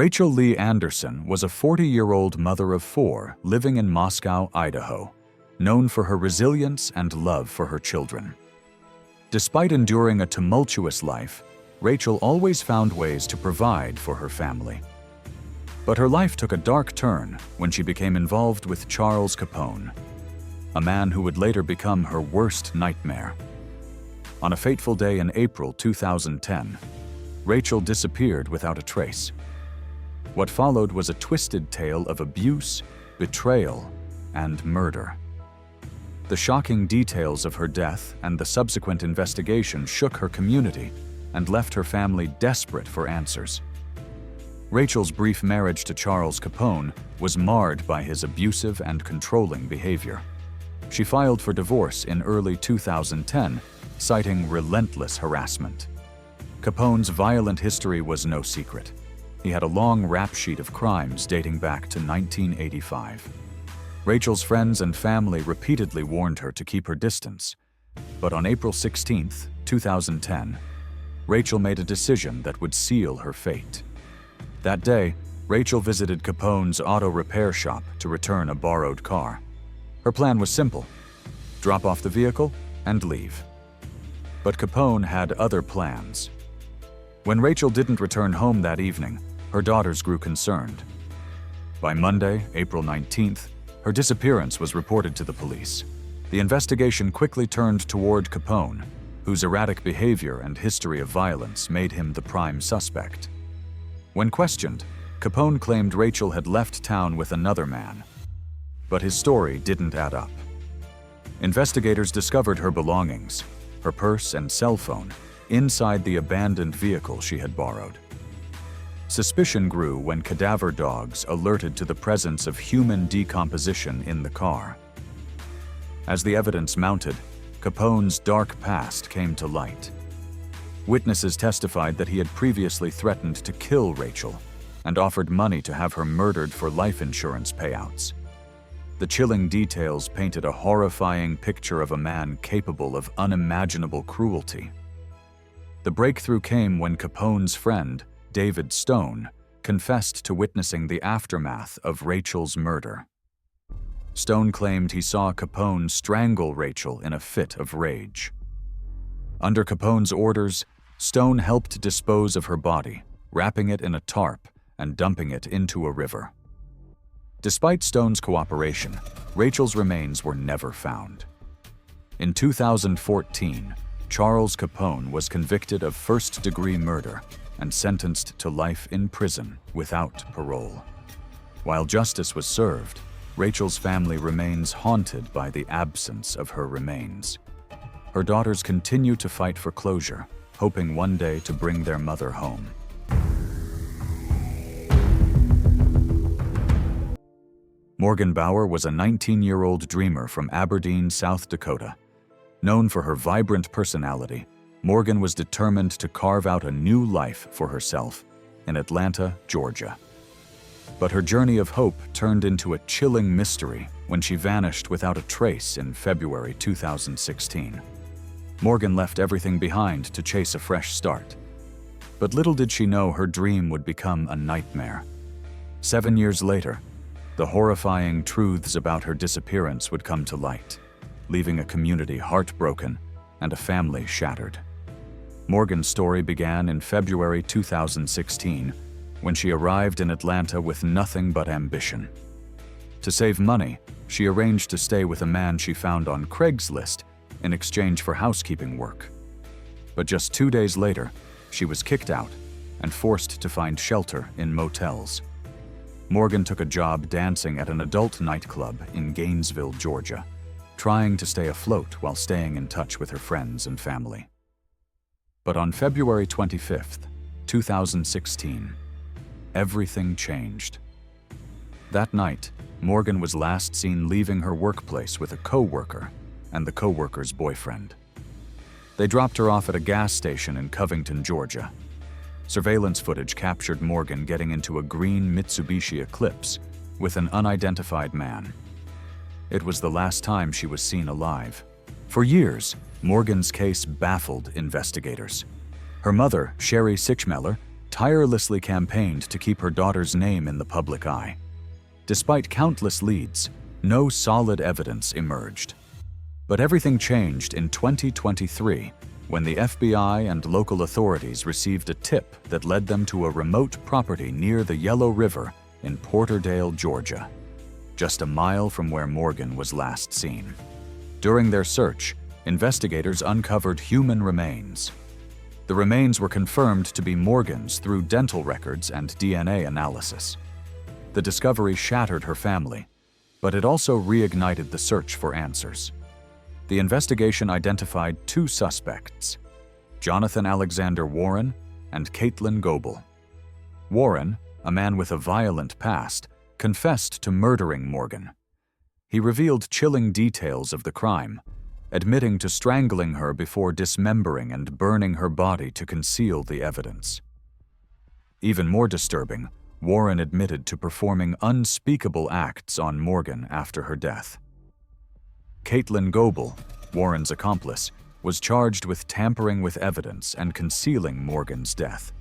Rachel Lee Anderson was a 40-year-old mother of 4 living in Moscow, Idaho, known for her resilience and love for her children. Despite enduring a tumultuous life, Rachel always found ways to provide for her family. But her life took a dark turn when she became involved with Charles Capone, a man who would later become her worst nightmare. On a fateful day in April 2010, Rachel disappeared without a trace. What followed was a twisted tale of abuse, betrayal, and murder. The shocking details of her death and the subsequent investigation shook her community and left her family desperate for answers. Rachel's brief marriage to Charles Capone was marred by his abusive and controlling behavior. She filed for divorce in early 2010, citing relentless harassment. Capone's violent history was no secret. He had a long rap sheet of crimes dating back to 1985. Rachel's friends and family repeatedly warned her to keep her distance, but on April 16, 2010, Rachel made a decision that would seal her fate. That day, Rachel visited Capone's auto repair shop to return a borrowed car. Her plan was simple: drop off the vehicle and leave. But Capone had other plans. When Rachel didn't return home that evening, her daughters grew concerned. By Monday, April 19th, her disappearance was reported to the police. The investigation quickly turned toward Capone, whose erratic behavior and history of violence made him the prime suspect. When questioned, Capone claimed Rachel had left town with another man. But his story didn't add up. Investigators discovered her belongings, her purse and cell phone, inside the abandoned vehicle she had borrowed. Suspicion grew when cadaver dogs alerted to the presence of human decomposition in the car. As the evidence mounted, Capone's dark past came to light. Witnesses testified that he had previously threatened to kill Rachel and offered money to have her murdered for life insurance payouts. The chilling details painted a horrifying picture of a man capable of unimaginable cruelty. The breakthrough came when Capone's friend, David Stone, confessed to witnessing the aftermath of Rachel's murder. Stone claimed he saw Capone strangle Rachel in a fit of rage. Under Capone's orders, Stone helped dispose of her body, wrapping it in a tarp and dumping it into a river. Despite Stone's cooperation, Rachel's remains were never found. In 2014, Charles Capone was convicted of first-degree murder and sentenced to life in prison without parole. While justice was served, Rachel's family remains haunted by the absence of her remains. Her daughters continue to fight for closure, hoping one day to bring their mother home. Morgan Bauer was a 19-year-old dreamer from Aberdeen, South Dakota. Known for her vibrant personality, Morgan was determined to carve out a new life for herself in Atlanta, Georgia. But her journey of hope turned into a chilling mystery when she vanished without a trace in February 2016. Morgan left everything behind to chase a fresh start. But little did she know her dream would become a nightmare. 7 years later, the horrifying truths about her disappearance would come to light, leaving a community heartbroken and a family shattered. Morgan's story began in February 2016, when she arrived in Atlanta with nothing but ambition. To save money, she arranged to stay with a man she found on Craigslist in exchange for housekeeping work. But just 2 days later, she was kicked out and forced to find shelter in motels. Morgan took a job dancing at an adult nightclub in Gainesville, Georgia, trying to stay afloat while staying in touch with her friends and family. But on February 25, 2016, everything changed. That night, Morgan was last seen leaving her workplace with a co-worker and the co-worker's boyfriend. They dropped her off at a gas station in Covington, Georgia. Surveillance footage captured Morgan getting into a green Mitsubishi Eclipse with an unidentified man. It was the last time she was seen alive. For years, Morgan's case baffled investigators. Her mother, Sherry Sichmeller, tirelessly campaigned to keep her daughter's name in the public eye. Despite countless leads, no solid evidence emerged. But everything changed in 2023 when the FBI and local authorities received a tip that led them to a remote property near the Yellow River in Porterdale, Georgia, just a mile from where Morgan was last seen. During their search, investigators uncovered human remains. The remains were confirmed to be Morgan's through dental records and DNA analysis. The discovery shattered her family, but it also reignited the search for answers. The investigation identified two suspects, Jonathan Alexander Warren and Caitlin Goebel. Warren, a man with a violent past, confessed to murdering Morgan. He revealed chilling details of the crime, admitting to strangling her before dismembering and burning her body to conceal the evidence. Even more disturbing, Warren admitted to performing unspeakable acts on Morgan after her death. Caitlin Goebel, Warren's accomplice, was charged with tampering with evidence and concealing Morgan's death.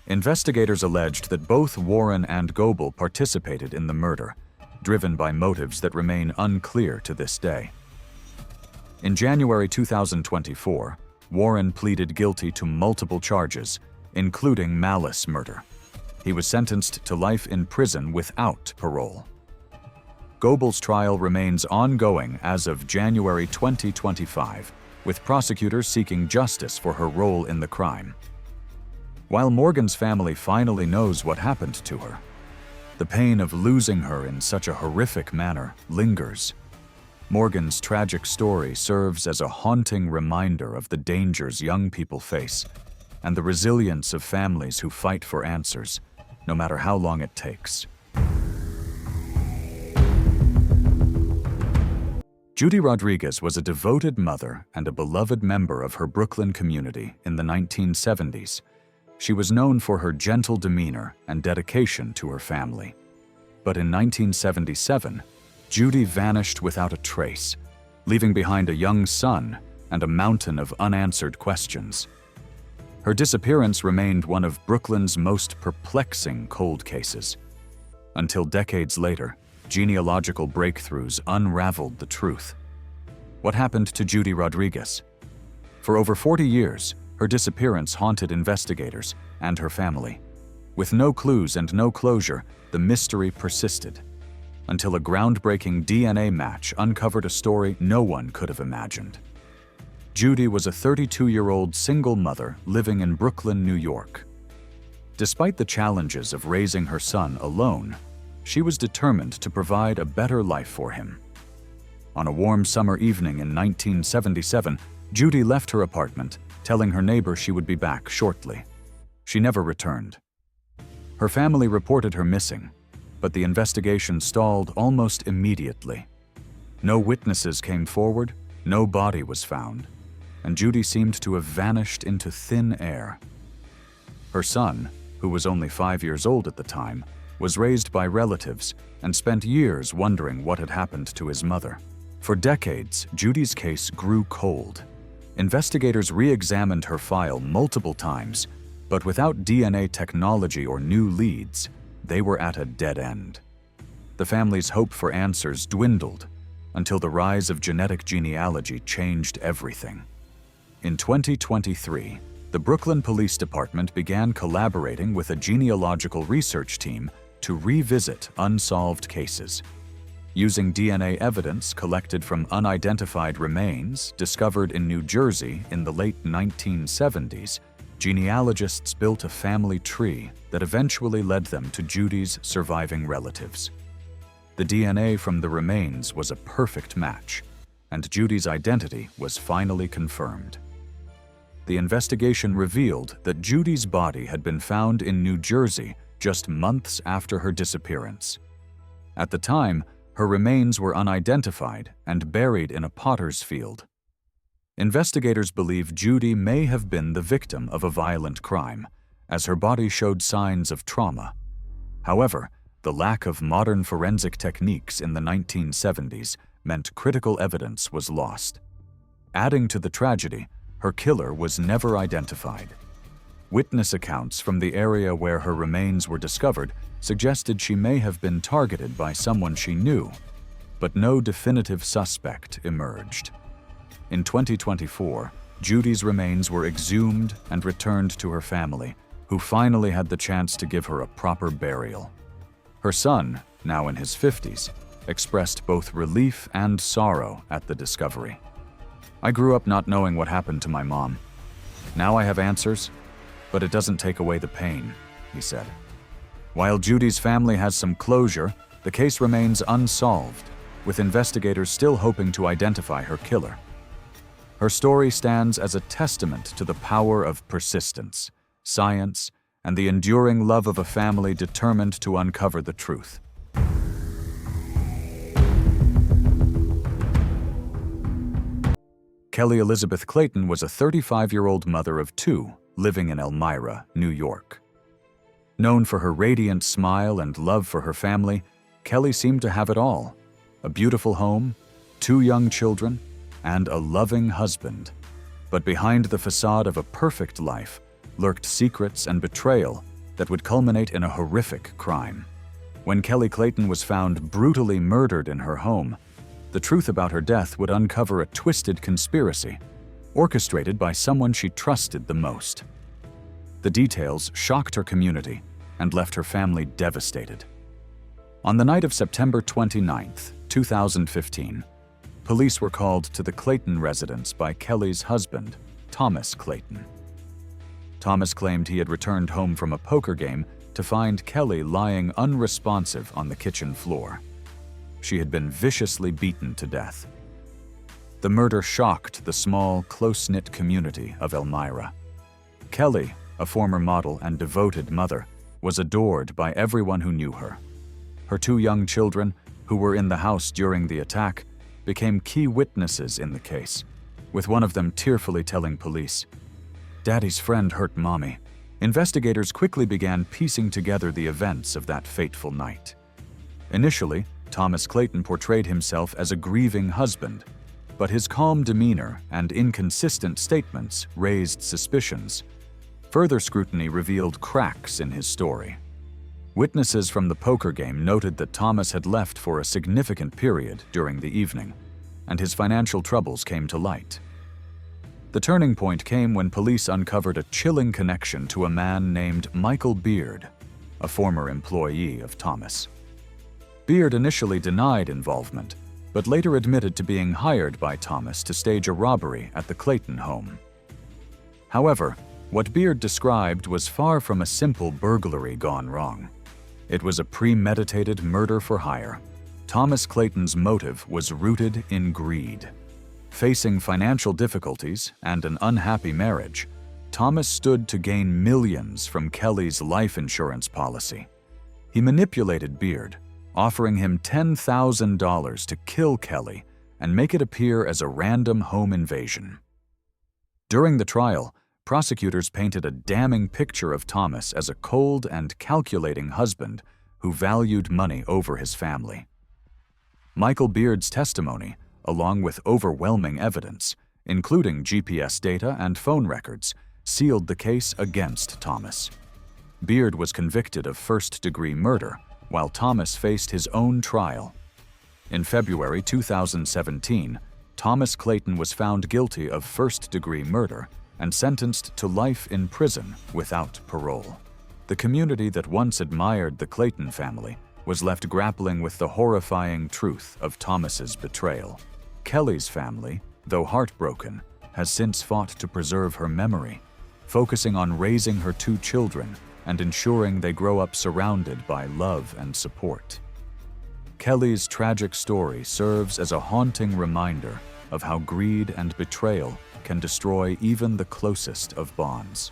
Investigators alleged that both Warren and Goebel participated in the murder, driven by motives that remain unclear to this day. In January 2024, Warren pleaded guilty to multiple charges, including malice murder. He was sentenced to life in prison without parole. Goebel's trial remains ongoing as of January 2025, with prosecutors seeking justice for her role in the crime. While Morgan's family finally knows what happened to her, the pain of losing her in such a horrific manner lingers. Morgan's tragic story serves as a haunting reminder of the dangers young people face and the resilience of families who fight for answers, no matter how long it takes. Judy Rodriguez was a devoted mother and a beloved member of her Brooklyn community in the 1970s. She was known for her gentle demeanor and dedication to her family. But in 1977, Judy vanished without a trace, leaving behind a young son and a mountain of unanswered questions. Her disappearance remained one of Brooklyn's most perplexing cold cases. Until decades later, genealogical breakthroughs unraveled the truth. What happened to Judy Rodriguez? For over 40 years, her disappearance haunted investigators and her family. With no clues and no closure, the mystery persisted, until a groundbreaking DNA match uncovered a story no one could have imagined. Judy was a 32-year-old single mother living in Brooklyn, New York. Despite the challenges of raising her son alone, she was determined to provide a better life for him. On a warm summer evening in 1977, Judy left her apartment, telling her neighbor she would be back shortly. She never returned. Her family reported her missing, but the investigation stalled almost immediately. No witnesses came forward, no body was found, and Judy seemed to have vanished into thin air. Her son, who was only 5 years old at the time, was raised by relatives and spent years wondering what had happened to his mother. For decades, Judy's case grew cold. Investigators re-examined her file multiple times, but without DNA technology or new leads, they were at a dead end. The family's hope for answers dwindled until the rise of genetic genealogy changed everything. In 2023, the Brooklyn Police Department began collaborating with a genealogical research team to revisit unsolved cases. Using DNA evidence collected from unidentified remains discovered in New Jersey in the late 1970s, genealogists built a family tree that eventually led them to Judy's surviving relatives. The DNA from the remains was a perfect match, and Judy's identity was finally confirmed. The investigation revealed that Judy's body had been found in New Jersey just months after her disappearance. At the time, her remains were unidentified and buried in a potter's field. Investigators believe Judy may have been the victim of a violent crime, as her body showed signs of trauma. However, the lack of modern forensic techniques in the 1970s meant critical evidence was lost. Adding to the tragedy, her killer was never identified. Witness accounts from the area where her remains were discovered suggested she may have been targeted by someone she knew, but no definitive suspect emerged. In 2024, Judy's remains were exhumed and returned to her family, who finally had the chance to give her a proper burial. Her son, now in his 50s, expressed both relief and sorrow at the discovery. "I grew up not knowing what happened to my mom. Now I have answers, but it doesn't take away the pain," he said. While Judy's family has some closure, the case remains unsolved, with investigators still hoping to identify her killer. Her story stands as a testament to the power of persistence, science, and the enduring love of a family determined to uncover the truth. Kelly Elizabeth Clayton was a 35-year-old mother of two living in Elmira, New York. Known for her radiant smile and love for her family, Kelly seemed to have it all: a beautiful home, 2 young children, and a loving husband. But behind the facade of a perfect life lurked secrets and betrayal that would culminate in a horrific crime. When Kelly Clayton was found brutally murdered in her home, the truth about her death would uncover a twisted conspiracy, orchestrated by someone she trusted the most. The details shocked her community and left her family devastated. On the night of September 29, 2015, police were called to the Clayton residence by Kelly's husband, Thomas Clayton. Thomas claimed he had returned home from a poker game to find Kelly lying unresponsive on the kitchen floor. She had been viciously beaten to death. The murder shocked the small, close-knit community of Elmira. Kelly, a former model and devoted mother, was adored by everyone who knew her. Her 2 young children, who were in the house during the attack, became key witnesses in the case, with one of them tearfully telling police, "Daddy's friend hurt Mommy." Investigators quickly began piecing together the events of that fateful night. Initially, Thomas Clayton portrayed himself as a grieving husband, but his calm demeanor and inconsistent statements raised suspicions. Further scrutiny revealed cracks in his story. Witnesses from the poker game noted that Thomas had left for a significant period during the evening, and his financial troubles came to light. The turning point came when police uncovered a chilling connection to a man named Michael Beard, a former employee of Thomas. Beard initially denied involvement, but later admitted to being hired by Thomas to stage a robbery at the Clayton home. However, what Beard described was far from a simple burglary gone wrong. It was a premeditated murder for hire. Thomas Clayton's motive was rooted in greed. Facing financial difficulties and an unhappy marriage, Thomas stood to gain millions from Kelly's life insurance policy. He manipulated Beard, offering him $10,000 to kill Kelly and make it appear as a random home invasion. During the trial, prosecutors painted a damning picture of Thomas as a cold and calculating husband who valued money over his family. Michael Beard's testimony, along with overwhelming evidence, including GPS data and phone records, sealed the case against Thomas. Beard was convicted of first-degree murder, while Thomas faced his own trial. In February 2017, Thomas Clayton was found guilty of first-degree murder and sentenced to life in prison without parole. The community that once admired the Clayton family was left grappling with the horrifying truth of Thomas's betrayal. Kelly's family, though heartbroken, has since fought to preserve her memory, focusing on raising her 2 children and ensuring they grow up surrounded by love and support. Kelly's tragic story serves as a haunting reminder of how greed and betrayal can destroy even the closest of bonds.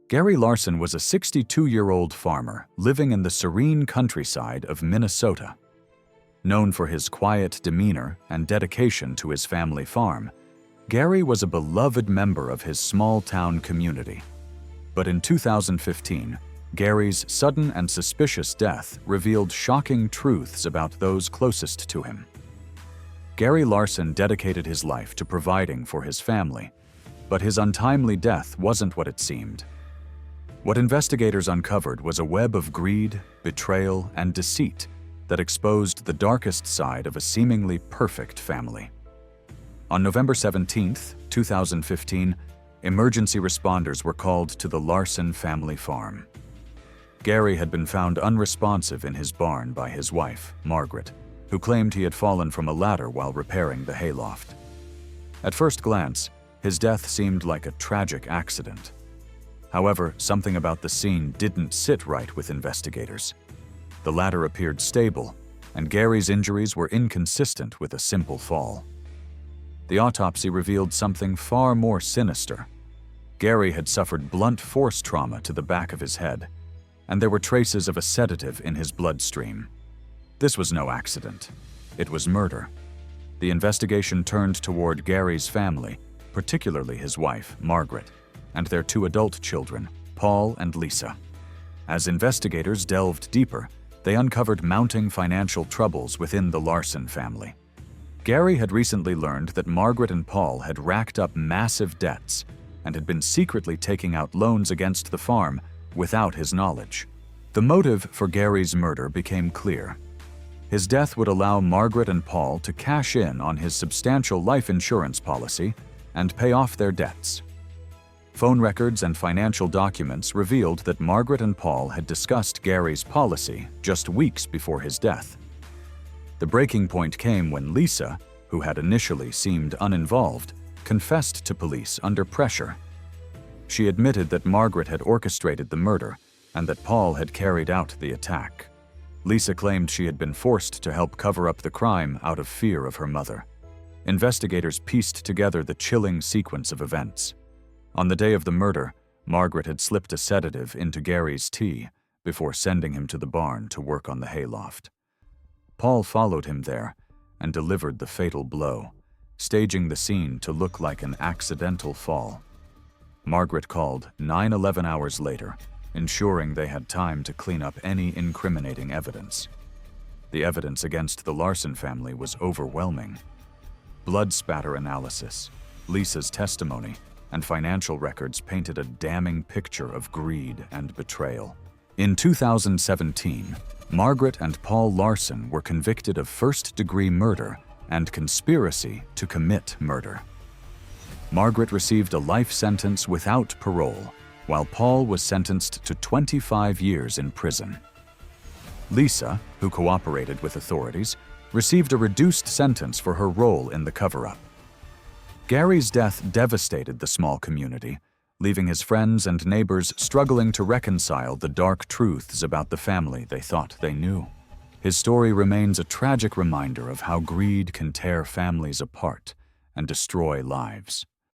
Gary Larson was a 62-year-old farmer living in the serene countryside of Minnesota. Known for his quiet demeanor and dedication to his family farm, Gary was a beloved member of his small-town community. But in 2015, Gary's sudden and suspicious death revealed shocking truths about those closest to him. Gary Larson dedicated his life to providing for his family, but his untimely death wasn't what it seemed. What investigators uncovered was a web of greed, betrayal, and deceit that exposed the darkest side of a seemingly perfect family. On November 17, 2015, emergency responders were called to the Larson family farm. Gary had been found unresponsive in his barn by his wife, Margaret, who claimed he had fallen from a ladder while repairing the hayloft. At first glance, his death seemed like a tragic accident. However, something about the scene didn't sit right with investigators. The ladder appeared stable, and Gary's injuries were inconsistent with a simple fall. The autopsy revealed something far more sinister. Gary had suffered blunt force trauma to the back of his head, and there were traces of a sedative in his bloodstream. This was no accident. It was murder. The investigation turned toward Gary's family, particularly his wife, Margaret, and their 2 adult children, Paul and Lisa. As investigators delved deeper, they uncovered mounting financial troubles within the Larson family. Gary had recently learned that Margaret and Paul had racked up massive debts and had been secretly taking out loans against the farm without his knowledge. The motive for Gary's murder became clear. His death would allow Margaret and Paul to cash in on his substantial life insurance policy and pay off their debts. Phone records and financial documents revealed that Margaret and Paul had discussed Gary's policy just weeks before his death. The breaking point came when Lisa, who had initially seemed uninvolved, confessed to police under pressure. She admitted that Margaret had orchestrated the murder and that Paul had carried out the attack. Lisa claimed she had been forced to help cover up the crime out of fear of her mother. Investigators pieced together the chilling sequence of events. On the day of the murder, Margaret had slipped a sedative into Gary's tea before sending him to the barn to work on the hayloft. Paul followed him there and delivered the fatal blow, staging the scene to look like an accidental fall. Margaret called 911 hours later, ensuring they had time to clean up any incriminating evidence. The evidence against the Larson family was overwhelming. Blood spatter analysis, Lisa's testimony, and financial records painted a damning picture of greed and betrayal. In 2017, Margaret and Paul Larson were convicted of first-degree murder and conspiracy to commit murder. Margaret received a life sentence without parole, while Paul was sentenced to 25 years in prison. Lisa, who cooperated with authorities, received a reduced sentence for her role in the cover-up. Gary's death devastated the small community, leaving his friends and neighbors struggling to reconcile the dark truths about the family they thought they knew. His story remains a tragic reminder of how greed can tear families apart and destroy lives.